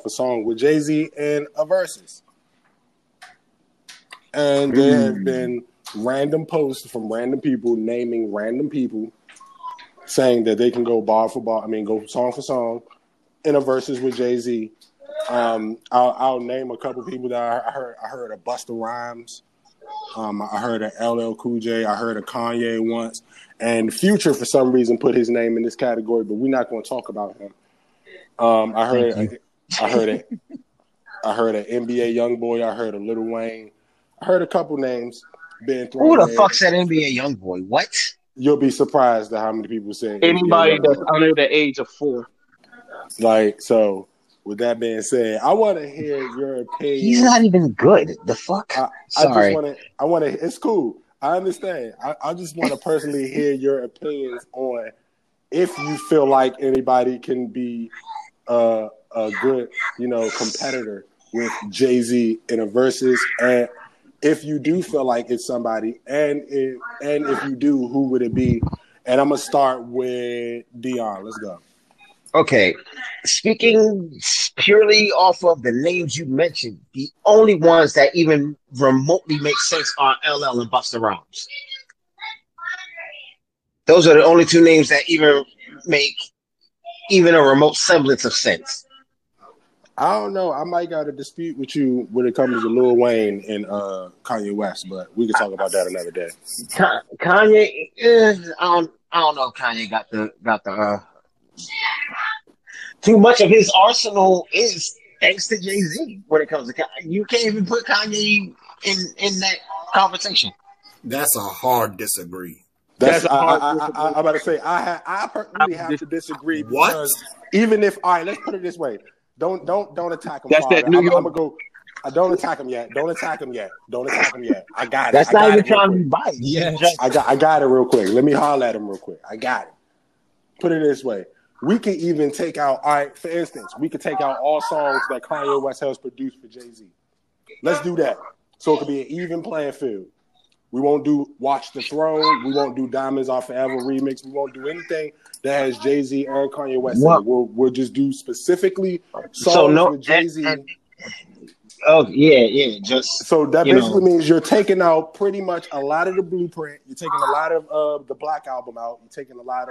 for song with Jay-Z in a Verzuz. And there have been random posts from random people naming random people saying that they can go bar for bar, go song for song in a Verzuz with Jay-Z. I'll name a couple people that I heard of Busta Rhymes. I heard of LL Cool J. I heard of Kanye once. And Future, for some reason, put his name in this category, but we're not going to talk about him. I heard an NBA YoungBoy. I heard of Lil Wayne. I heard a couple names being thrown. Who the fuck said NBA YoungBoy? What? You'll be surprised at how many people say anybody that's under the age of 4. So with that being said, I want to hear your opinion. He's not even good. The fuck? Sorry. I want to. It's cool. I understand. I just want to personally hear your opinions on if you feel like anybody can be a good, competitor with Jay-Z in a Verzuz, and if you do feel like it's somebody, and if you do, who would it be? And I'm gonna start with Dion. Let's go. Okay, speaking purely off of the names you mentioned, the only ones that even remotely make sense are LL and Busta Rhymes. Those are the only two names that even make even a remote semblance of sense. I don't know. I might got a dispute with you when it comes to Lil Wayne and Kanye West, but we can talk about that another day. Kanye, I don't know if Kanye got the too much of his arsenal is thanks to Jay-Z when it comes to Kanye. You can't even put Kanye in that conversation. That's a hard disagree. I'm about to say I personally have to disagree because even if let's put it this way. Don't attack him. That's Father. that New York. I'm gonna go. Don't attack him yet. Don't attack him yet. I got it. That's not even trying to be biased. Yeah, I got it real quick. Let me holler at him real quick. I got it. Put it this way. We could even take out. All right, for instance, we could take out all songs that Kanye West has produced for Jay-Z. Let's do that. So it could be an even playing field. We won't do Watch the Throne. We won't do Diamonds Are Forever remix. We won't do anything that has Jay-Z and Kanye West in it. We'll just do specifically songs with Jay-Z. So that basically means you're taking out pretty much a lot of the blueprint. You're taking a lot of the Black Album out. You're taking a lot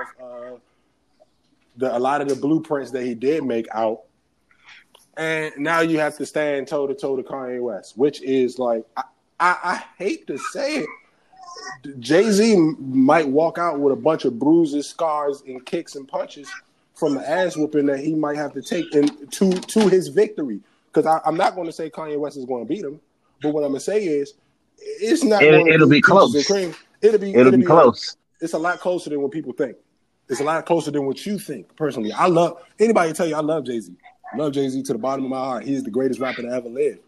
of the blueprints that he did make out. And now you have to stand toe to toe to Kanye West, which is like I hate to say it. Jay-Z might walk out with a bunch of bruises, scars, and kicks and punches from the ass whooping that he might have to take to his victory. Because I'm not going to say Kanye West is going to beat him, but what I'm going to say is it's not. It'll be close. It'll be close. It's a lot closer than what people think. It's a lot closer than what you think. Personally, anybody tell you I love Jay-Z. I love Jay-Z to the bottom of my heart. He's the greatest rapper to ever live.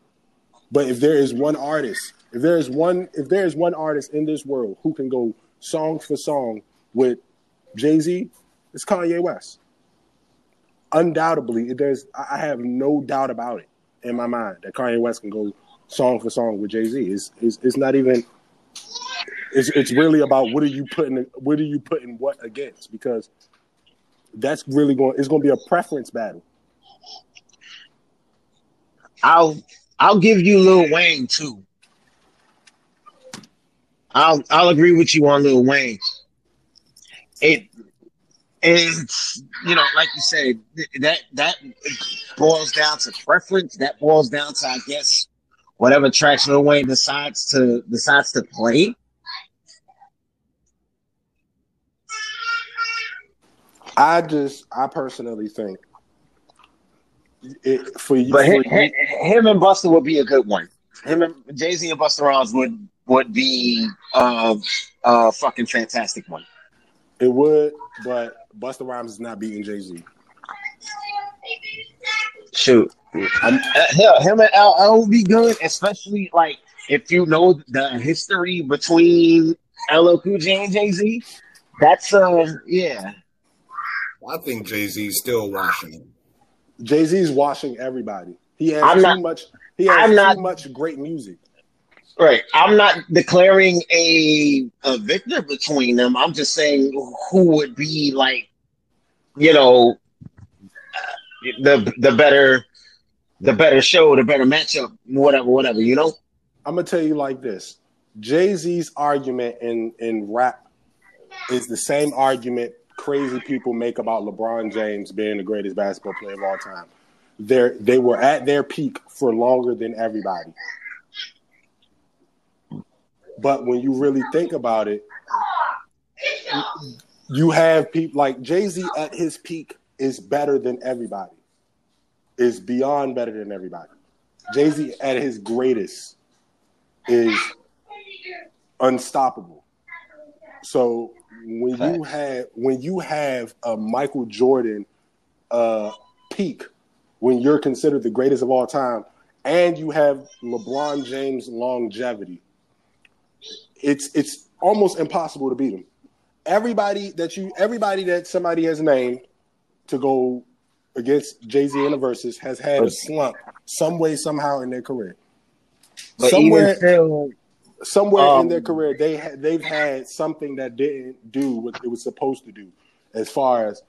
But if there is one artist. If there is one artist in this world who can go song for song with Jay-Z, it's Kanye West. Undoubtedly, I have no doubt about it in my mind that Kanye West can go song for song with Jay-Z. It's not even. It's really about what are you putting what against, because that's really it's going to be a preference battle. I'll give you Lil Wayne too. I'll agree with you on Lil Wayne. It's like you said, that boils down to preference. That boils down to, I guess, whatever tracks Lil Wayne decides to play. I personally think for you. But him and Busta would be a good one. Him and Jay-Z and Busta Rhymes would be a fucking fantastic one. It would, but Busta Rhymes is not beating Jay-Z. Shoot. Him and LL would be good, especially like if you know the history between LL Cool J and Jay-Z. That's yeah. I think Jay-Z's still washing him. Jay-Z's washing everybody. He has too much great music. Right. I'm not declaring a victor between them. I'm just saying who would be like, the better the better show, the better matchup, whatever, you know? I'm gonna tell you like this: Jay-Z's argument in rap is the same argument crazy people make about LeBron James being the greatest basketball player of all time. They were at their peak for longer than everybody. But when you really think about it, you have people like Jay-Z at his peak is better than everybody. Is beyond better than everybody. Jay-Z at his greatest is unstoppable. So when you have a Michael Jordan peak, when you're considered the greatest of all time, and you have LeBron James longevity, it's almost impossible to beat him. Everybody that somebody has named to go against Jay-Z in the Verzuz has had a slump some way, somehow in their career. But Somewhere still, in their career, they've had something that didn't do what it was supposed to do, as far as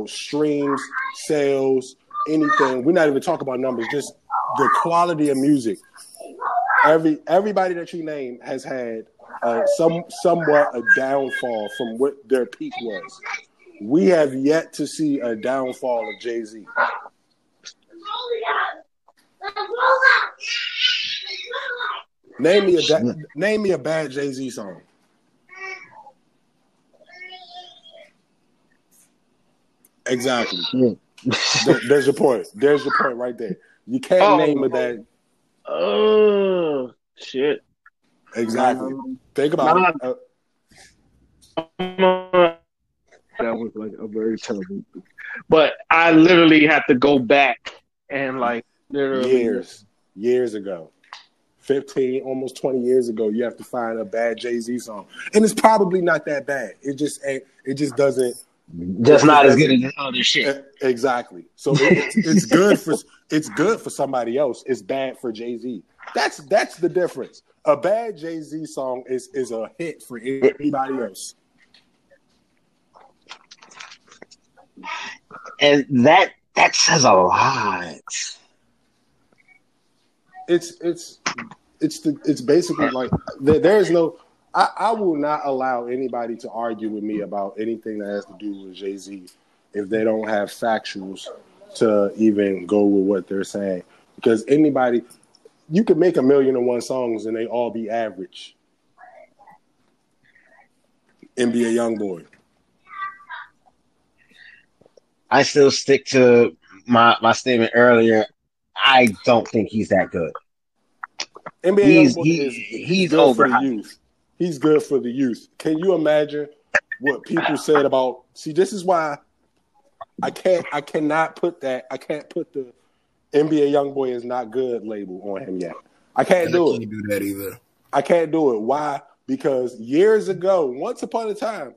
streams, sales, anything. We're not even talking about numbers, just the quality of music. Everybody that you name has had somewhat a downfall from what their peak was. We have yet to see a downfall of Jay-Z. Name me a bad Jay-Z song. Exactly. There's your point. There's your point right there. You can't name a bad. Oh shit! Exactly. Think about it. That was like a very terrible. But I literally had to go back and literally years ago. 15, almost 20 years ago, you have to find a bad Jay-Z song. And it's probably not that bad. It just doesn't. Just not as good as other shit. Exactly. So it's good for somebody else. It's bad for Jay-Z. That's the difference. A bad Jay-Z song is a hit for anybody else. And that says a lot. It's basically like there's no. I will not allow anybody to argue with me about anything that has to do with Jay-Z if they don't have factuals to even go with what they're saying. Because anybody, you can make 1,000,001 songs and they all be average. NBA Youngboy. I still stick to my statement earlier. I don't think he's that good. NBA Youngboy he's good over for the youth. He's good for the youth. Can you imagine what people said about? See, this is why I cannot put the NBA Youngboy is not good label on him yet. I can't do it. I can't do that either. I can't do it. Why? Because years ago, once upon a time,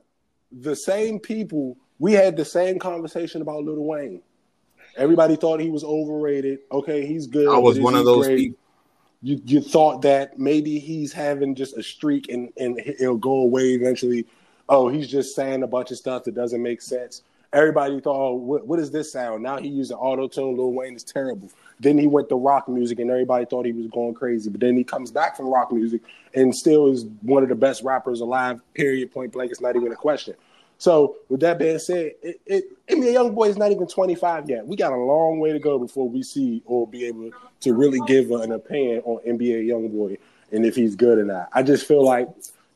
the same people, we had the same conversation about Lil Wayne. Everybody thought he was overrated. Okay, he's good. I was one of those people. You thought that maybe he's having just a streak and it'll go away eventually. Oh, he's just saying a bunch of stuff that doesn't make sense. Everybody thought, oh, what is this sound? Now he using auto-tune. Lil Wayne is terrible. Then he went to rock music and everybody thought he was going crazy. But then he comes back from rock music and still is one of the best rappers alive, period, point blank. It's not even a question. So with that being said, NBA Youngboy is not even 25 yet. We got a long way to go before we see or be able to really give an opinion on NBA Youngboy and if he's good or not. I just feel like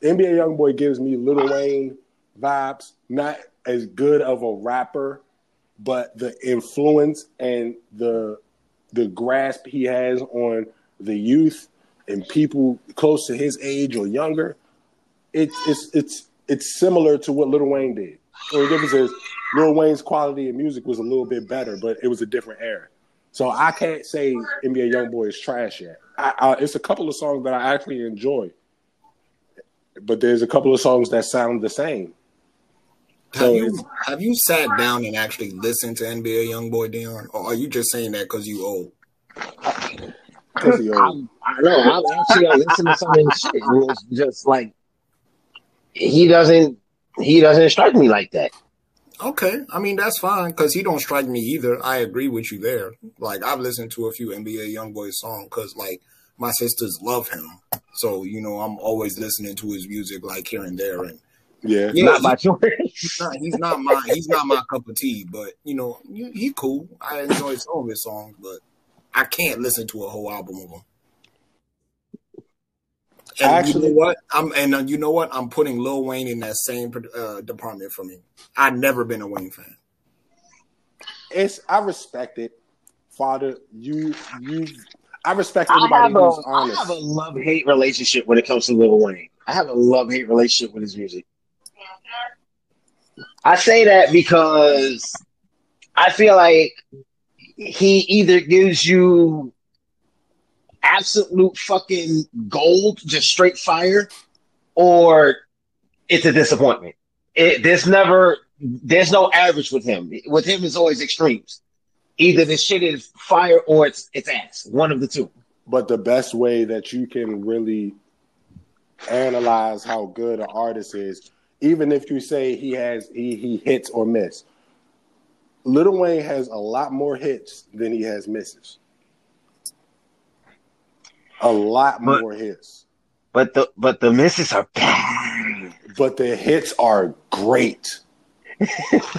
NBA Youngboy gives me Lil Wayne vibes, not as good of a rapper, but the influence and the grasp he has on the youth and people close to his age or younger, it's similar to what Lil Wayne did. The only difference is Lil Wayne's quality of music was a little bit better, but it was a different era. So I can't say NBA Youngboy is trash yet. It's a couple of songs that I actually enjoy, but there's a couple of songs that sound the same. Have you sat down and actually listened to NBA Youngboy, Dion, or are you just saying that because you old? Because he old. I know. I've actually listened to some of his shit. It was just like he doesn't strike me like that. Okay, I mean that's fine because he don't strike me either. I agree with you there. Like I've listened to a few NBA YoungBoy songs because like my sisters love him, so I'm always listening to his music like here and there. And Yeah. Not by he's choice. not my cup of tea, but he cool. I enjoy some of his songs, but I can't listen to a whole album of him. And Actually, you know what? I'm putting Lil Wayne in that same department for me. I've never been a Wayne fan. I respect it, Father. I respect anybody who's honest. I have a love-hate relationship when it comes to Lil Wayne. I have a love-hate relationship with his music. I say that because I feel like he either gives you absolute fucking gold, just straight fire, or it's a disappointment. There's no average with him. With him, it's always extremes. Either the shit is fire or it's ass. One of the two. But the best way that you can really analyze how good an artist is, even if you say he hits or miss, Lil Wayne has a lot more hits than he has misses. A lot more hits. But the misses are bad. But the hits are great.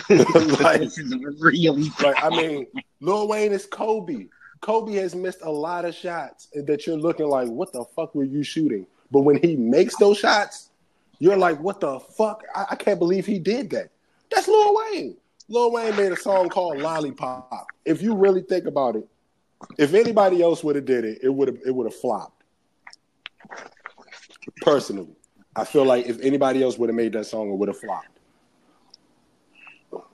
Really bad. I mean, Lil Wayne is Kobe. Kobe has missed a lot of shots that you're looking like, what the fuck were you shooting? But when he makes those shots, you're like, what the fuck? I can't believe he did that. That's Lil Wayne. Lil Wayne made a song called Lollipop. If you really think about it, if anybody else would have did it, it would have flopped. Personally, I feel like if anybody else would have made that song, it would have flopped.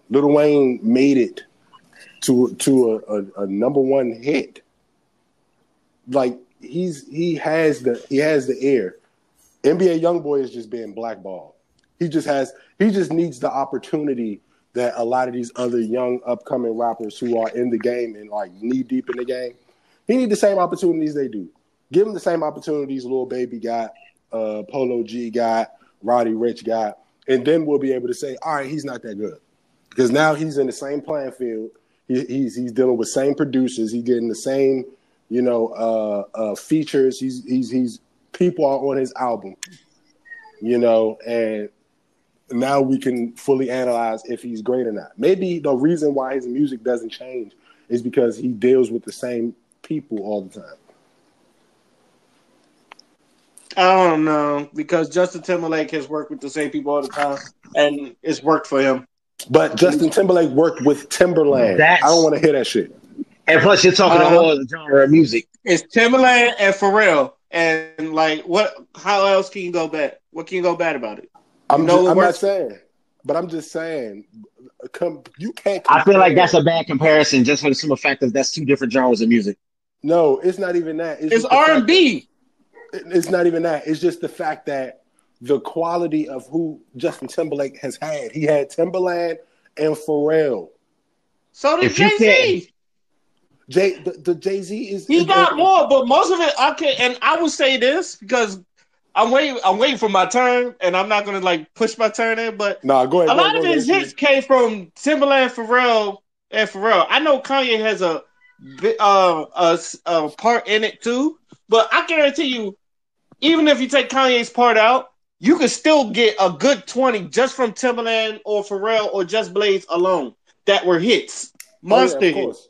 Lil Wayne made it to a number one hit. Like he has the air. NBA YoungBoy is just being blackballed. He just needs the opportunity that a lot of these other young upcoming rappers who are in the game and like knee deep in the game, he need the same opportunities they do. Give him the same opportunities Lil Baby got, Polo G got, Roddy Ricch got, and then we'll be able to say, all right, he's not that good. Because now he's in the same playing field. He's dealing with same producers. He's getting the same, features. He's people are on his album, and now we can fully analyze if he's great or not. Maybe the reason why his music doesn't change is because he deals with the same people all the time. I don't know, because Justin Timberlake has worked with the same people all the time, and it's worked for him. But Justin Timberlake worked with Timberland. I don't want to hear that shit. And plus, you're talking a whole other genre of music. It's Timberland and Pharrell. And like, how else can you go bad? What can you go bad about it? I'm not saying, but I'm just saying, you can't. I feel like that's a bad comparison, just for the simple fact that that's two different genres of music. No, it's not even that. It's R&B. It's not even that. It's just the fact that the quality of who Justin Timberlake has had. He had Timberland and Pharrell. So did Jay-Z. The Jay-Z is... He got more, but most of it, and I will say this, because I'm waiting for my turn, and I'm not going to like push my turn in, but go ahead. A lot of his hits came from Timberland, Pharrell. I know Kanye has a part in it too, but I guarantee you, even if you take Kanye's part out, you could still get a good 20 just from Timberland or Pharrell or Just Blaze alone that were hits. Monster hits.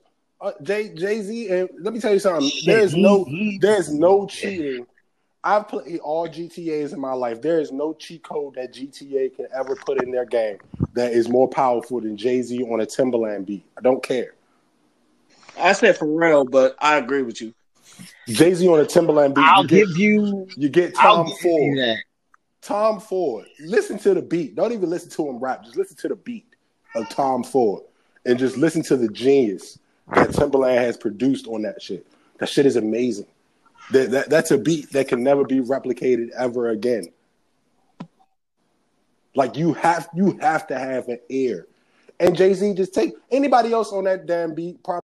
Jay-Z, and let me tell you something. There's no cheating. I've played all GTAs in my life. There is no cheat code that GTA can ever put in their game that is more powerful than Jay-Z on a Timberland beat. I don't care. I said Pharrell, but I agree with you. Jay-Z on a Timberland beat. You get Tom Ford. Tom Ford. Listen to the beat. Don't even listen to him rap. Just listen to the beat of Tom Ford. And just listen to the genius that Timberland has produced on that shit. That shit is amazing. That's a beat that can never be replicated ever again. Like you have to have an ear. And Jay-Z just take anybody else on that damn beat probably